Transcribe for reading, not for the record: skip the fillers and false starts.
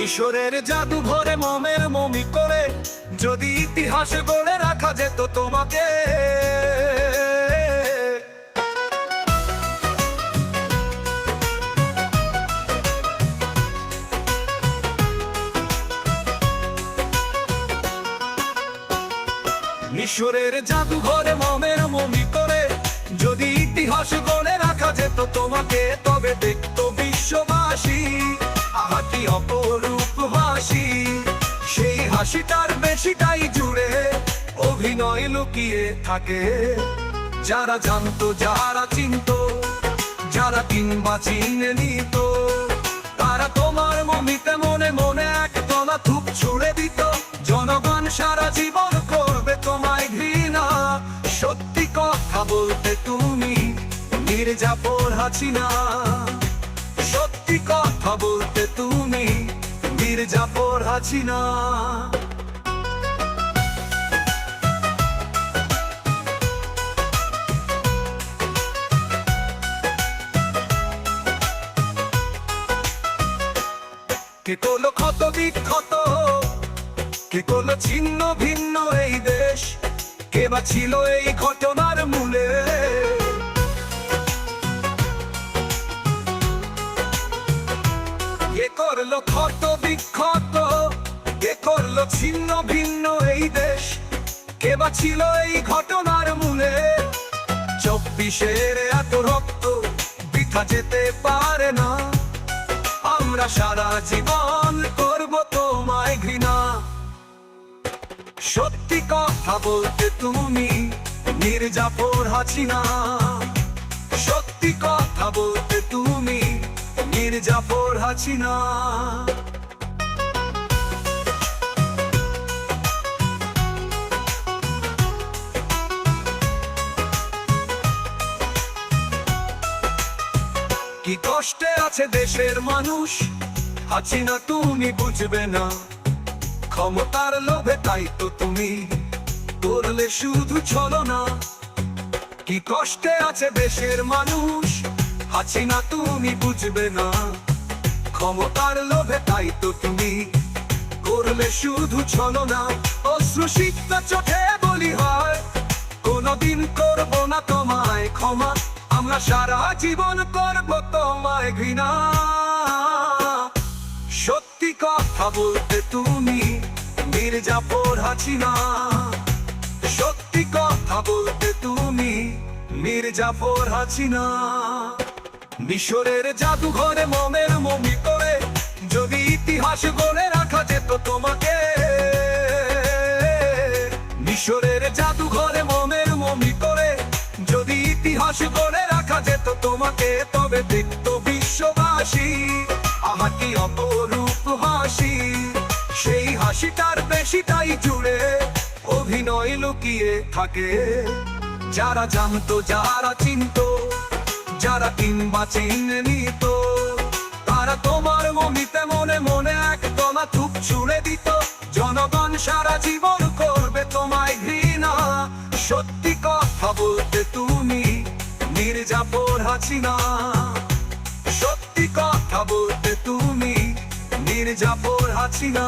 মিশরের জাদুঘরে মমের মমি করে যদি ইতিহাস গড়ে রাখা যেত তোমাকে। মিশরের জাদুঘরে মমের মমি করে যদি ইতিহাস গড়ে রাখা যেত তোমাকে, তবে দেখতো বিশ্ববাসী হাতি অপরূপ হাসি। সেই হাসিটার বেশিটাই জুড়ে অভিনয় লুকিয়ে থাকে। যারা জানতো, যারা চিনতো, যারা কিংবা চিনে নিত, তারা তোমার মমিতে মনে মনে একতলা থুপ ছুড়ে দিত। জনগণ সারা জীবন করবে তোমায় ঘৃণা। সত্যি কথা বলতে তুমি মির্জাফর হাসিনা। সত্যি কথা বলতে তুমি মির্জাফর হাসিনা। কে করলো ক্ষত বিক্ষত, কে করলো ছিন্ন ভিন্ন এই দেশ, কে বা ছিল এই ঘটনার মূলে। কে করলো ক্ষত বিক্ষত, কে করলো ছিন্ন ভিন্ন এই দেশ, কে বা ছিল এই ঘটনার মূলে। 24-এর এত রক্ত বৃথা যেতে পারে না। আমরা সারা জীবন করব তোমায় ঘৃণা। সত্যি কথা বলতে তুমি মির্জাফর হাসিনা। সত্যি কথা বলতে তুমি মির্জাফর হাসিনা। কি কষ্টে আছে দেশের মানুষ, হাসিনা তুমি বুঝবে না। ক্ষমতার লোভে তাই তো তুমি করলে শুধু ছলনা। কি কষ্টে আছে দেশের মানুষ, হাসিনা তুমি বুঝবে না। ক্ষমতার লোভে তাই তো তুমি করলে শুধু ছলনা। অশ্রুসিক্ত চোখে বলি হয়, কোনদিন করব না তোমায় ক্ষমা। আমরা সারা জীবন করব তোমায় ঘৃণা। সত্যি কথা বলতে তুমি মির্জাফর হাসিনা। সত্যি কথা বলতে তুমি মির্জাফর হাসিনা। মিশরের জাদুঘরে মমের মমি করে যদি ইতিহাস গড়ে রাখা যেত তোমাকে। মিশরের জাদুঘরে মমের মমি করে যদি ইতিহাস গড়ে রাখা যেত তোমাকে, তবে দেখতো বিশ্ববাসী আমাকে অপরূপ হাসি। সেই হাসিটার বেশিটাই জুড়ে অভিনয় লুকিয়ে থাকে। যারা জানতো, যারা চিনতো, যারা কিংবা চিনে নিত, তারা তোমার মমিতে মনে মনে একতলা থুপ ছুড়ে দিত। জনগণ সারা জীবন করবে তোমায় ঘৃণা। সত্যি কথা বলতে তুমি মির্জাফর হাসিনা। সত্যি কথা বলতে তুমি মির্জাফর হাসিনা।